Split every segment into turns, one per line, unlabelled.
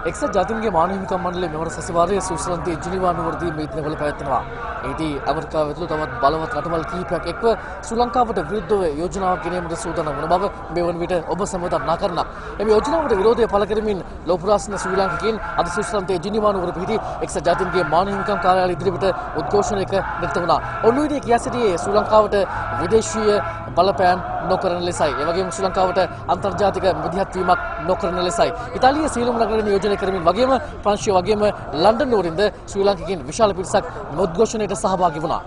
එක්සත් ජාතීන්ගේ මානව හිමිකම් මණ්ඩලයේ මෙවර සැසිවාරයේ ස්විට්සර්ලන්තයේ ජිනීවා නුවරදී මේ දිනවල පැවැත්වෙනවා. එහිදී ඇමරිකාව ඇතුළු තවත් බලවත් රටවල් කිහිපයක් එක්ව ශ්‍රී ලංකාවට විරුද්ධව යෝජනාවක් ගෙනීමට සූදානම් වන බව මේ වන විට ඔබ සමග දන්නා කරනවා. එම යෝජනාවට විරෝධය පළ කරමින් ලෝපුරා සිටින ශ්‍රී ලාංකිකයින් අද ස්විට්සර්ලන්තයේ ජිනීවා නුවර පිහිටි එක්සත් ජාතීන්ගේ මානව හිමිකම් කාර්යාලය ඉදිරියට උද්ඝෝෂණයක නිරත වුණා. ඔන්නු කියා සිටියේ ශ්‍රී ලංකාවට විදේශීය බලපෑම් නොකරන ලෙසයි. ඒ වගේම ශ්‍රී ලංකාවට අන්තර්ජාතික මැදිහත් වීමක් නොකරන ලෙසයි. ඉතාලියේ සියලුම නගරවල නියෝජනය කරමින් වගේම ප්‍රංශය වගේම ලන්ඩන් නුවරින්ද ශ්‍රී ලාංකිකයින් විශාල පිරිසක් උද්ඝෝෂණයට සහභාගී වුණා.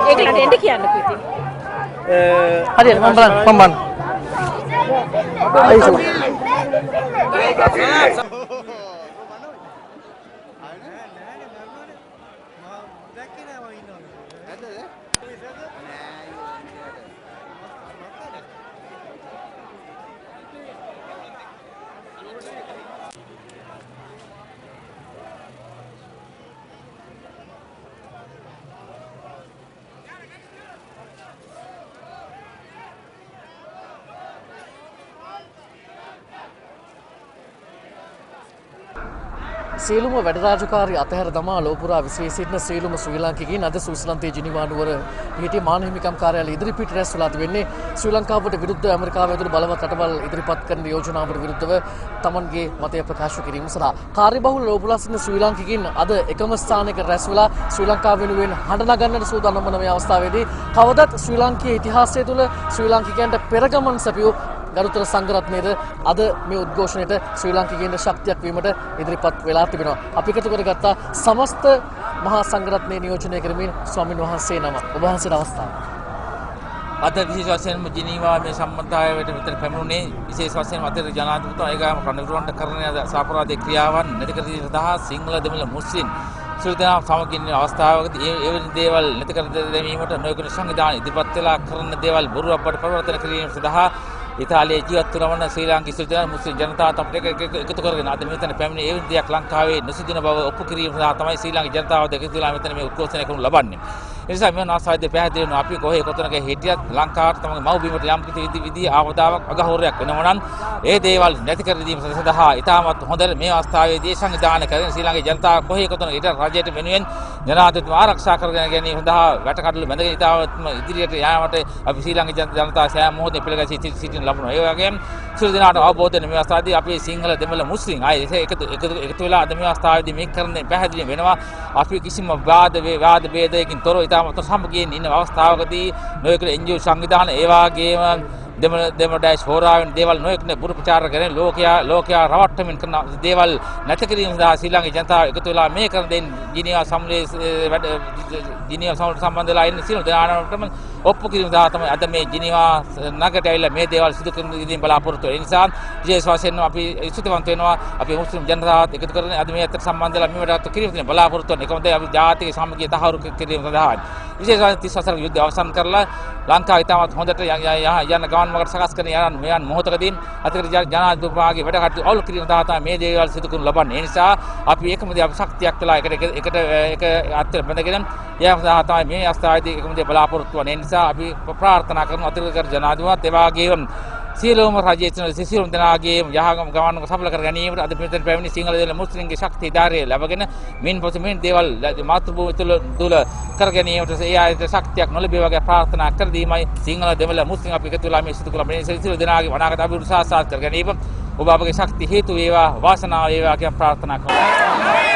ඒකට එන්න කියන්නකෝ ඉතින්.
හරියට මම බලන්න. සියලුම වැඩ රාජකාරී අතහැර දමා ලෝපුරා විශ්වයේ සිටින සියලුම ශ්‍රී ලාංකිකයින් අද ස්විට්සර්ලන්තයේ ජිනීවා නුවර පිහිටි මානව හිමිකම් කාර්යාලය ඉදිරිපිට රැස් වෙලා තිබෙන්නේ ශ්‍රී ලංකාවට විරුද්ධව ඇමරිකාව ඇතුළු බලවත් රටවල් ඉදිරිපත් කරන යෝජනාවට විරුද්ධව තමන්ගේ මතය ප්‍රකාශ කිරීම සඳහා කාර්යබහුල ලෝපුරා සිටින ශ්‍රී ලාංකිකයින් අද එකම ස්ථානයක රැස් වෙලා ශ්‍රී ලංකාව වෙනුවෙන් හඬ නගන්නට සූදානම් වන මේ අවස්ථාවේදී කවදත් ශ්‍රී ලාංකීය ඉතිහාසය තුළ ශ්‍රී ලාංකිකයන්ට පෙරගමන් සැපයූ ගරුතර සංඝරත්නයේද අද මේ උද්ඝෝෂණයට ශ්‍රී ලාංකිකයන්ට ශක්තියක් වීමට ඉදිරිපත් වෙලා තිබෙනවා. අපි එකතු කරගත්ත සමස්ත මහා සංඝරත්නයේ නියෝජනය කරමින් ස්වාමින් වහන්සේ නම ඔබ වහන්සේට අවස්ථාව.
අද විශේෂ වශයෙන්ම ජිනීවා මේ සම්මතයකට විතර පැමිණුනේ විශේෂ වශයෙන්ම අද ජනාධිපතිතුමා ඒගාම කණවිරුවන්ට කරන සාපරාධ ක්‍රියාවන් නැති කර දීම සඳහා සිංහල දෙමළ මුස්ලිම් සියලුදෙනා සමගින් අවස්ථාවකදී එවැනි දේවල් නැති කර දැමීමට නොයෙකුත් සංවිධාන ඉදිරිපත් වෙලා කරන දේවල් බොරු අපට පරිවර්තන කිරීම සඳහා ඉතාලියේ ජීවත් වන ශ්‍රී ලාංකික සිටින මුස්ලිම් ජනතාව අපට එකතු කරගෙන අද මෙතන පැමිණි ඒ දෙයක් ලංකාවේ නොසිටින බව ඔප්පු කිරීම සඳහා තමයි ශ්‍රී ලාංකික ජනතාව දෙක තුලා මෙතන මේ උද්ඝෝෂණය කරනු ලබන්නේ. ඒ නිසා මේ නාසායද පැහැදිලි වෙනවා අපි කොහේ කොතනක හිටියත් ලංකාවට තමයි මව්බිමට යම් කිසි විදිහේ ආවදාවක් අගහෝරයක් වෙනවා නම් ඒ දේවල් නැති කර දීම සඳහා ඉතාමත් හොඳ මේ අවස්ථාවේදී සංවිධානය කරන ශ්‍රී ලාංකික ජනතාව කොහේ කොතනක හිටියත් රජයට වෙනුවෙන් ජනාධිපතිතුමා ආරක්ෂා කරගෙන ගැනීම සඳහා වැටකඩලු බැඳගෙන ඉතාමත්ම ඉදිරියට යාමට අපි ශ්‍රී ලාංකික ජනතාව සෑම මොහොතේ පිළිගැසී සිටින ලබනවා. ඒ වගේම සියලු දෙනාට අවබෝධ වෙන මේ අවස්ථාවේදී අපි සිංහල දෙමළ මුස්ලිම් අය එකතු වෙලා අද මේ අවස්ථාවේදී මේ කරන්නේ පැහැදිලි වෙනවා. අපි කිසිම වාද ભેදයකින් තොරව ඉතාමත් සමගියෙන් ඉන්න අවස්ථාවකදී නොයෙකුත් NGO සංවිධාන ඒ වගේම දෙමළ ඩයස්පෝරාවෙන් දේවල් නොයෙකුත් බුරු ප්‍රචාර කරන ලෝකයා රවට්ටමින් කරන දේවල් නැති කිරීම සඳහා ශ්‍රී ලාංකික ජනතාව එකතු වෙලා මේ කරන දෙයින් ජිනීවා සම්බන්ධ වෙලා ඉන්න සියලු දෙනාටම ඔප්පු කිරීම සඳහා තමයි අද මේ ජිනීවා නගරයට ඇවිල්ලා මේ දේවල් සිදු කරන ඉදින් බලාපොරොත්තු වෙන නිසා විශේෂ වශයෙන්ම අපි ස්තුතිවන්ත වෙනවා අපි මුස්ලිම් ජනතාවත් එකතු කරගෙන අද මේ අතර සම්බන්ධ වෙලා මේවට කිරීම තියෙන බලාපොරොත්තු වෙන එකම දේ අපි ජාතික සමගිය තහවුරු කිරීම සඳහා විශේෂ වශයෙන් 30 වසරක යුද්ධය අවසන් කරලා ලංකාව ඉතාමත් හොඳට යන ගමන් මගට සකස් කරන යන මොහොතකදී අතිකර ජනාධිපතිතුමාගේ වැඩ කටයුතු අවුල් කිරීම සඳහා තමයි මේ දේවල් සිදු කරනු ලබන්නේ. ඒ නිසා අපි එකමදී අපි ශක්තියක් වෙලා එක අතර බැඳගෙන යාම සඳහා තමයි මේ අවස්ථාවේදී එකමදී බලාපොරොත්තු වෙන නිසා අපි ප්‍රාර්ථනා කරන අතිකර ජනාධිපතිතුමාත් ඒ වගේම සියලුම රජයේ සියලුම දෙනාගේ යහගම ගමන සඵල කර ගැනීමට අද මෙතන පැමිණි සිංහල දෙමළ මුස්ලිම්ගේ ශක්තිය ධෛර්යය ලැබගෙන මින් දේවල් මාතෘභූමිය තුල කර ගැනීමට ඒ ආයත ශක්තියක් නොලැබේ වගේ ප්‍රාර්ථනා කර දීමයි සිංහල දෙමළ මුස්ලිම් අපි එකතු වෙලා මේ සිදු කළ මේ සියලු දෙනාගේ අනාගත අභිවෘද්ධි සාක්ෂාත් කර ගැනීම ඔබ අපගේ ශක්තිය හේතු වේවා වාසනාව වේවා කියන ප්‍රාර්ථනා කරනවා.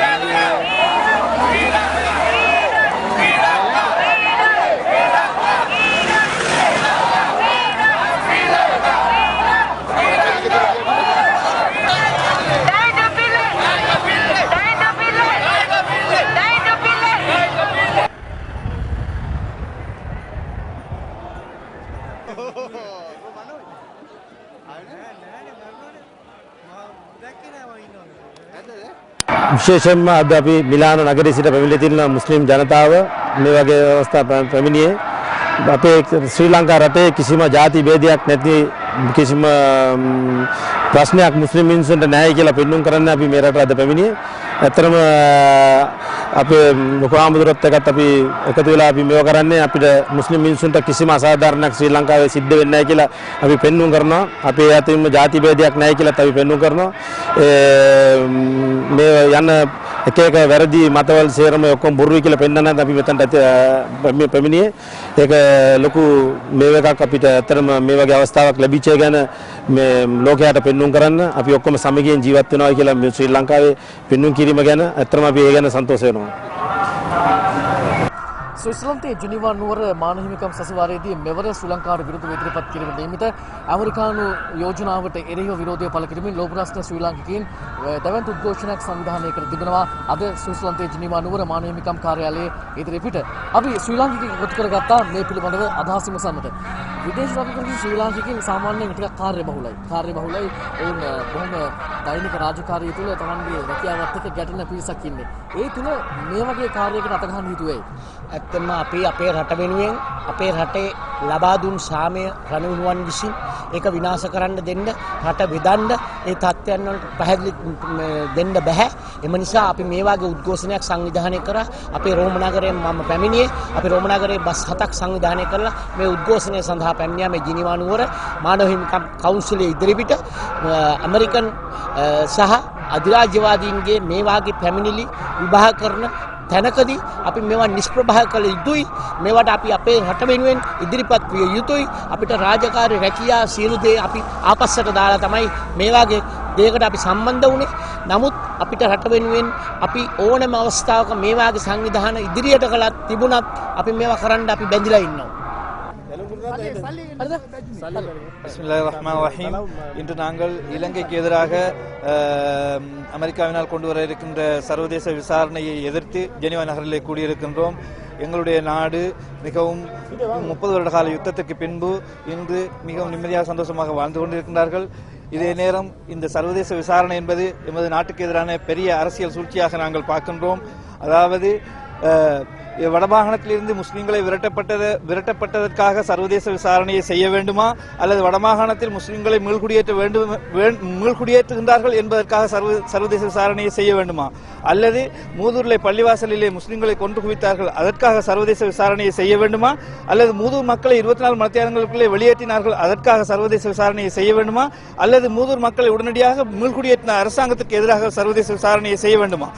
විශේෂයෙන්ම අද අපි මිලාන නගරයේ සිට පැමිණිලා තියෙන මුස්ලිම් ජනතාව මේ වගේ අවස්ථා පැමිණියේ අපේ ශ්‍රී ලංකා රටේ කිසිම ಜಾති ભેදයක් නැති කිසිම ප්‍රශ්නයක් මුස්ලිම් මිනිසුන්ට නැහැ කියලා පෙන්වන්න කරන්න අපි මේ රට අද පැමිණියේ. ඇත්තටම අපේ ලොකු ආමුදුරත් එක්කත් අපි එකතු වෙලා අපි මේව කරන්නේ අපිට මුස්ලිම් මිනිසුන්ට කිසිම අසාධාරණයක් ශ්‍රී ලංකාවේ සිද්ධ වෙන්නේ නැහැ කියලා අපි පෙන්වුම් කරනවා. අපේ අතින්ම ಜಾති ભેදයක් නැහැ කියලාත් අපි පෙන්වුම් කරනවා. මේ යන එක එක වැරදි මතවල සේරම ඔක්කොම බොරුයි කියලා පෙන්වන්නත් අපි මෙතනට පැමිණියේ. ඒක ලොකු මේ එකක් අපිට ඇත්තටම මේ වගේ අවස්ථාවක් ලැබිච්ච ගැන මේ ලෝකයට පෙන්වුම් කරන්න අපි ඔක්කොම සමගියෙන් ජීවත් වෙනවා කියලා මේ ශ්‍රී ලංකාවේ පෙන්වුම් කිරීම ගැන ඇත්තටම අපි ඒ ගැන සන්තෝෂ වෙනවා.
ස්විට්සර්ලන්තයේ ජිනීවා නුවර මානව හිමිකම් සැසිවාරයේදී මෙවර ශ්‍රී ලංකාවට විරුද්ධව ඉදිරිපත් කිරීම නියමිත ඇමරිකානු යෝජනාවට එරෙහිව විරෝධය පළ කිරීමෙන් ලෝක රාෂ්ට්‍ර ශ්‍රී ලාංකිකයින් දැවැන්ත උද්ඝෝෂණයක් සංවිධානය කර තිබෙනවා. අද ස්විට්සර්ලන්තයේ ජිනීවා නුවර මානව හිමිකම් කාර්යාලයේ ඉදිරිපිට අපි ශ්‍රී ලාංකිකයින් එකතු කරගත්තා මේ පිළිබඳව අදහස් විමසන්නට. විදේශ රටවල ශ්‍රී ලාංකිකයින් සාමාන්‍යයෙන් ටිකක් කාර්යබහුලයි. ඔවුන් බොහොම දෛනික රාජකාරිය තුළ තමන්ගේ රැකියාවත් එක්ක ගැටෙන පිරිසක් ඉන්නේ. ඒ තුළ මේ වගේ කාර්යයකට අත ගන්න හිතුවේ.
ඇත්තම අපි අපේ රට වෙනුවෙන් අපේ රටේ ලබා දුන් සාමය රණවිනුවන් විසින් ඒක විනාශ කරන්න දෙන්න රට බෙදන්න ඒ තත්ත්වයන් වලට පැහැදිලි දෙන්න බෑ. එම නිසා අපි මේ වගේ උද්ඝෝෂණයක් සංවිධානය කරා. අපේ රෝම නගරයෙන් මම පැමිණියේ. අපි රෝම නගරයේ බස් 7ක් සංවිධානය කරලා මේ උද්ඝෝෂණය සඳහා පැමිණියා. මේ ජිනීවා නුවර මානව හිමිකම් කවුන්සිලයේ ඉදිරිපිට ඇමරිකන් සහ අධිරාජ්‍යවාදීන්ගේ මේ වාගේ පැමිණිලි විභාග කරන තැනකදී අපි මේවා නිෂ්ප්‍රභා කළ යුතුයි. මේවට අපි අපේ රට වෙනුවෙන් ඉදිරිපත් විය යුතුයි. අපිට රාජකාරී රැකියා සියලු දේ අපි ආපස්සට දාලා තමයි මේ වගේ දෙයකට අපි සම්බන්ධ වුණේ. නමුත් අපිට රට වෙනුවෙන් අපි ඕනෑම අවස්ථාවක මේ වගේ සංවිධාන ඉදිරියට කළත් තිබුණත් අපි මේවා කරන්න අපි බැඳිලා ඉන්නවා.
பிஸ்மில்லாஹிர்ரஹ்மானிர்ரஹீம். இன்று நாங்கள் இலங்கைக்கு எதிராக அமெரிக்காவினால் கொண்டு வர இருக்கின்ற சர்வதேச விசாரணையை எதிர்த்து ஜெனீவா நகரிலே கூடியிருக்கின்றோம். எங்களுடைய நாடு மிகவும் 30 வருட கால யுத்தத்துக்கு பின்பு இன்று மிகவும் நிம்மதியாக சந்தோஷமாக வாழ்ந்து கொண்டிருக்கின்றார்கள். இதே நேரம் இந்த சர்வதேச விசாரணை என்பது எமது நாட்டுக்கு எதிரான பெரிய அரசியல் சூழ்ச்சியாக நாங்கள் பார்க்கின்றோம். அதாவது வடமாகாணத்திலிருந்து முஸ்லிம்களை விரட்டப்பட்டதற்காக சர்வதேச விசாரணையை செய்ய வேண்டுமா, அல்லது வடமாகாணத்தில் முஸ்லிம்களை மீள்குடியேற்றுகின்றார்கள் என்பதற்காக சர்வதேச விசாரணையை செய்ய வேண்டுமா, அல்லது மூதூரிலே பள்ளிவாசலிலே முஸ்லிம்களை கொன்று குவித்தார்கள் அதற்காக சர்வதேச விசாரணையை செய்ய வேண்டுமா, அல்லது மூதூர் மக்களை 24 மணித்தியாலங்களுக்குள்ளே வெளியேற்றினார்கள் அதற்காக சர்வதேச விசாரணையை செய்ய வேண்டுமா, அல்லது மூதூர் மக்களை உடனடியாக மீள்குடியேற்றின அரசாங்கத்திற்கு எதிராக சர்வதேச விசாரணையை செய்ய வேண்டுமா?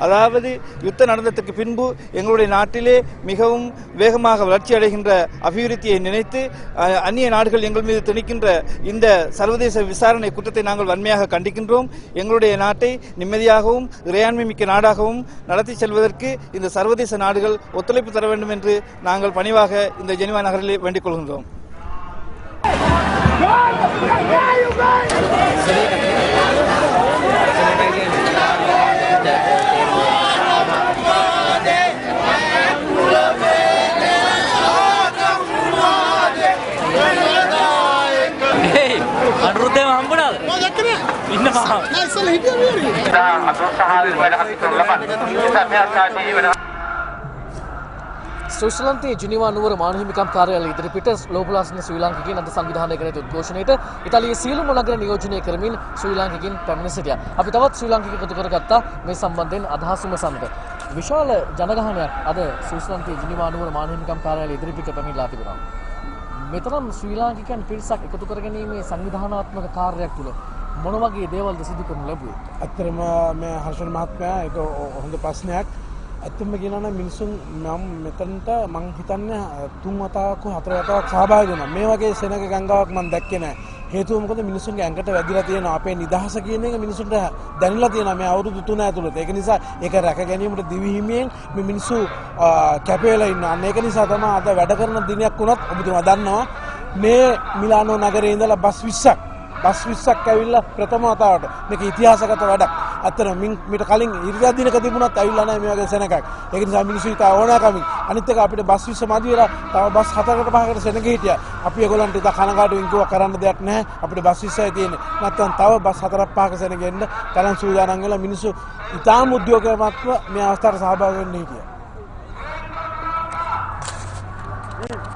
அதாவது யுத்தம் நடந்ததற்கு பின்பு எங்களுடைய நாட்டிலே மிகவும் வேகமாக வளர்ச்சி அடைகின்ற அபிவிருத்தியை நினைத்து அந்நிய நாடுகள் எங்கள் மீது திணிக்கின்ற இந்த சர்வதேச விசாரணை குற்றத்தை நாங்கள் வன்மையாக கண்டிக்கின்றோம். எங்களுடைய நாட்டை நிம்மதியாகவும் இறையாண்மை மிக்க நாடாகவும் நடத்தி செல்வதற்கு இந்த சர்வதேச நாடுகள் ஒத்துழைப்பு தர வேண்டும் என்று நாங்கள் பணிவாக இந்த ஜெனீவா நகரிலே வேண்டிக் கொள்கின்றோம்.
අනුරුද්ධයම හම්බුණාද? ඉන්නවා.
ස්විට්සර්ලන්තයේ ජිනීවා නුවර මානව හිමිකම් කාර්යාලය ඉදිරිපිට ලෝකලාස්න ශ්‍රී ලාංකිකයින් අද සංවිධානය කර ඇති උද්ඝෝෂණයට ඉතාලියේ සියලුම නගර නියෝජනය කරමින් ශ්‍රී ලාංකිකයින් පැමිණ සිටියා. අපි තවත් ශ්‍රී ලාංකික එකතු කරගත්තා මේ සම්බන්ධයෙන් අදහස් විමසන්නට. විශාල ජනගහනයක් අද ස්විට්සර්ලන්තයේ ජිනීවා නුවර මානව හිමිකම් කාර්යාලය ඉදිරිපිට පැමිණලා තිබෙනවා. මෙතරම් ශ්‍රී ලාංකිකයන් පිරිසක් එකතු කරගැනීමේ සංවිධානාත්මක කාර්යයක් තුළ මොන වගේ දේවල්ද සිදු කරනු ලැබුවේ?
ඇත්තටම මේ හර්ෂණ මහත්මයා ඒක හොඳ ප්‍රශ්නයක්. ඇත්තම කියනවා නම් මිනිසුන් මම මෙතනට මං හිතන්නේ 3 වතාවක් 4 වතාවක් සහභාගී වුණා. මේ වගේ සෙනග ගංගාවක් මම දැක්කේ නැහැ. හේතුව මොකද මිනිසුන්ගේ ඇඟට වැදිලා තියෙනවා. අපේ නිදහස කියන එක මිනිසුන්ට දැනෙලා තියෙනවා මේ අවුරුදු 3 ඇතුළත. ඒක නිසා ඒක රැක ගැනීමට දිවි හිමියෙන් මේ මිනිස්සු කැපෙලා ඉන්නවා. අන්න ඒක නිසා තමයි අද වැඩ කරන දිනයක් වුණත් ඔබතුමා දන්නවා මේ මිලානෝ නගරේ ඉඳලා බස් 20ක් ඇවිල්ලා ප්‍රථම වතාවට මේක ඉතිහාසගත වැඩක්. අතන මීට කලින් ඉරිදා දිනක තිබුණත් ඇවිල්ලා නැහැ මේ වගේ සෙනගක්. ඒක නිසා මිනිස්සු ඉතා ඕනෑකමින් අනිත් එක අපිට බස් 20 මදි වෙලා තව බස් 4කට 5කට සෙනග හිටියා. අපි ඒගොල්ලන්ට ඉතා කනගාටුවෙන් කිව්වා කරන්න දෙයක් නැහැ. අපිට බස් 20යි තියෙන්නේ. නැත්නම් තව බස් 4ක් 5ක සෙනගෙන්න තරම් සූදානම් වෙලා මිනිස්සු ඉතාම උද්‍යෝගයමත්ව මේ අවස්ථාවට සහභාගී වෙන්න හිටියා.